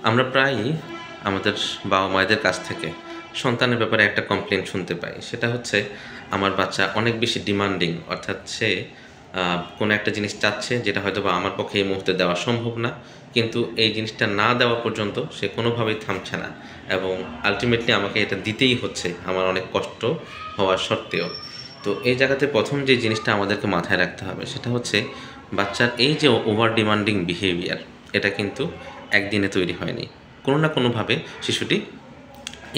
আমরা প্রায়ই আমাদের বাবা-মায়েদের কাছ থেকে সন্তানের ব্যাপারে একটা কমপ্লেইন শুনতে পাই। সেটা হচ্ছে আমার বাচ্চা অনেক বেশি ডিমান্ডিং। অর্থাৎ সে কোনো একটা জিনিস চাচ্ছে যেটা হয়তোবা আমার পক্ষে এই মুহূর্তে দেওয়া সম্ভব না। কিন্তু এই জিনিসটা না দেওয়া পর্যন্ত সে কোনোভাবেই থামছে না এবং আল্টিমেটলি আমাকে এটা দিতেই হচ্ছে আমার অনেক কষ্ট হওয়া সত্ত্বেও। তো এই জায়গাতে ১ম যে জিনিসটা আমাদেরকে মাথায় রাখতে হবে সেটা হচ্ছে বাচ্চার এই যে ওভার ডিমান্ডিং বিহেভিয়ার, এটা কিন্তু একদিনে তৈরি হয়নি। কোনো না কোনোভাবে শিশুটি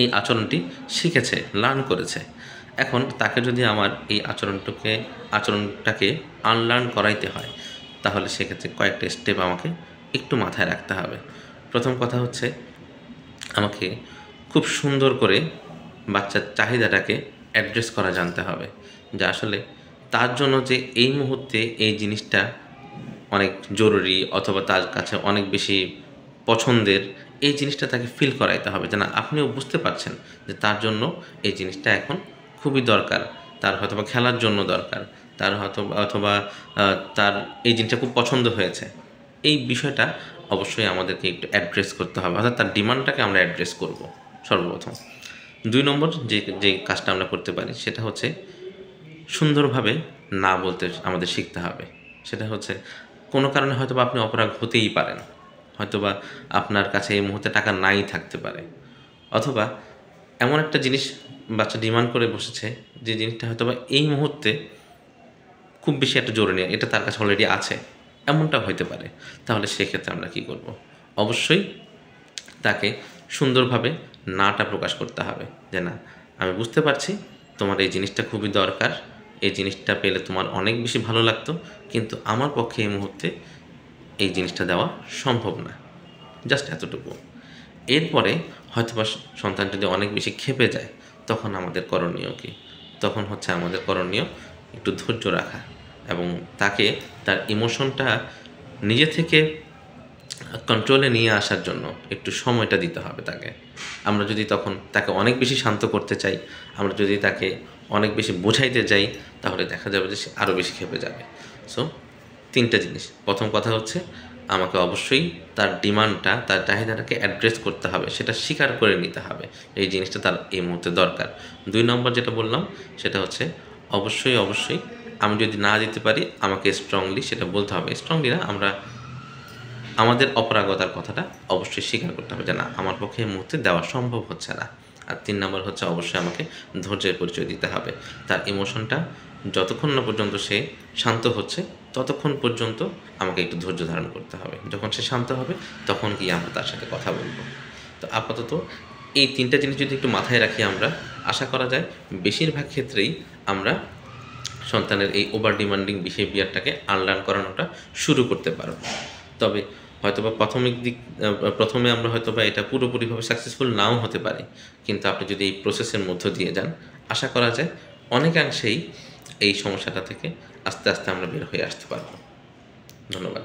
এই আচরণটি শিখেছে, লার্ন করেছে। এখন তাকে যদি আমার এই আচরণটাকে আনলার্ন করাইতে হয়, তাহলে সেক্ষেত্রে কয়েকটা স্টেপ আমাকে একটু মাথায় রাখতে হবে। প্রথম কথা হচ্ছে আমাকে খুব সুন্দর করে বাচ্চার চাহিদাটাকে অ্যাড্রেস করা জানতে হবে, যে আসলে তার জন্য যে এই মুহূর্তে এই জিনিসটা অনেক জরুরি অথবা তার কাছে অনেক বেশি পছন্দের, এই জিনিসটা তাকে ফিল করাইতে হবে যে না, আপনিও বুঝতে পারছেন যে তার জন্য এই জিনিসটা এখন খুবই দরকার। তার হয়তোবা খেলার জন্য দরকার, তার হয়তো অথবা তার এই জিনিসটা খুব পছন্দ হয়েছে। এই বিষয়টা অবশ্যই আমাদেরকে একটু অ্যাড্রেস করতে হবে, অর্থাৎ তার ডিমান্ডটাকে আমরা অ্যাড্রেস করব সর্বপ্রথম। ২ নম্বর যে কাজটা আমরা করতে পারি সেটা হচ্ছে সুন্দরভাবে না বলতে আমাদের শিখতে হবে। সেটা হচ্ছে কোনো কারণে হয়তোবা আপনি অপারগ হতেই পারেন। হয়তোবা আপনার কাছে এই মুহূর্তে টাকা নাই থাকতে পারে। অথবা এমন একটা জিনিস বাচ্চা ডিমান্ড করে বসেছে, যে জিনিসটা হয়তোবা এই মুহূর্তে খুব বেশি একটা জরুরি নেই, এটা তার কাছে অলরেডি আছে। এমনটা হইতে পারে। তাহলে সেক্ষেত্রে আমরা কী করব? অবশ্যই তাকে সুন্দরভাবে নাটা প্রকাশ করতে হবে, যে না, আমি বুঝতে পারছি তোমার এই জিনিসটা খুবই দরকার, এই জিনিসটা পেলে তোমার অনেক বেশি ভালো লাগতো, কিন্তু আমার পক্ষে এই মুহূর্তে এই জিনিসটা দেওয়া সম্ভব না। জাস্ট এতটুকু। এরপরে হয়তোবা সন্তান যদি অনেক বেশি ক্ষেপে যায়, তখন আমাদের করণীয় কী? তখন হচ্ছে আমাদের করণীয় একটু ধৈর্য রাখা এবং তাকে তার ইমোশনটা নিজে থেকে কন্ট্রোলে নিয়ে আসার জন্য একটু সময়টা দিতে হবে তাকে। আমরা যদি তখন তাকে অনেক বেশি শান্ত করতে চাই, আমরা যদি তাকে অনেক বেশি বোঝাইতে যাই, তাহলে দেখা যাবে যে সে আরও বেশি ক্ষেপে যাবে। সো ৩টা জিনিস। প্রথম কথা হচ্ছে আমাকে অবশ্যই তার ডিমান্ডটা, তার চাহিদাটাকে অ্যাড্রেস করতে হবে, সেটা স্বীকার করে নিতে হবে এই জিনিসটা তার এই মুহূর্তে দরকার। ২ নম্বর যেটা বললাম সেটা হচ্ছে অবশ্যই আমি যদি না দিতে পারি আমাকে স্ট্রংলি সেটা বলতে হবে। স্ট্রংলি না, আমাদের অপারগতার কথাটা অবশ্যই স্বীকার করতে হবে যে না, আমার পক্ষে এই মুহূর্তে দেওয়া সম্ভব হচ্ছে না। আর ৩ নম্বর হচ্ছে অবশ্যই আমাকে ধৈর্যের পরিচয় দিতে হবে। তার ইমোশনটা যতক্ষণ না পর্যন্ত সে শান্ত হচ্ছে, ততক্ষণ পর্যন্ত আমাকে একটু ধৈর্য ধারণ করতে হবে। যখন সে শান্ত হবে, তখন গিয়ে আমরা তার সাথে কথা বলব। তো আপাতত এই ৩টা জিনিস যদি একটু মাথায় রাখি আমরা, আশা করা যায় বেশিরভাগ ক্ষেত্রেই আমরা সন্তানের এই ওভার ডিমান্ডিং বিহেভিয়ারটাকে আনলার্ন করানোটা শুরু করতে পারব। তবে হয়তোবা প্রথমে আমরা হয়তোবা এটা পুরোপুরিভাবে সাকসেসফুল নাও হতে পারি, কিন্তু আপনি যদি এই প্রসেসের মধ্য দিয়ে যান, আশা করা যায় অনেকাংশেই এই সমস্যাটা থেকে আস্তে আস্তে আমরা বের হয়ে আসতে পারব। ধন্যবাদ।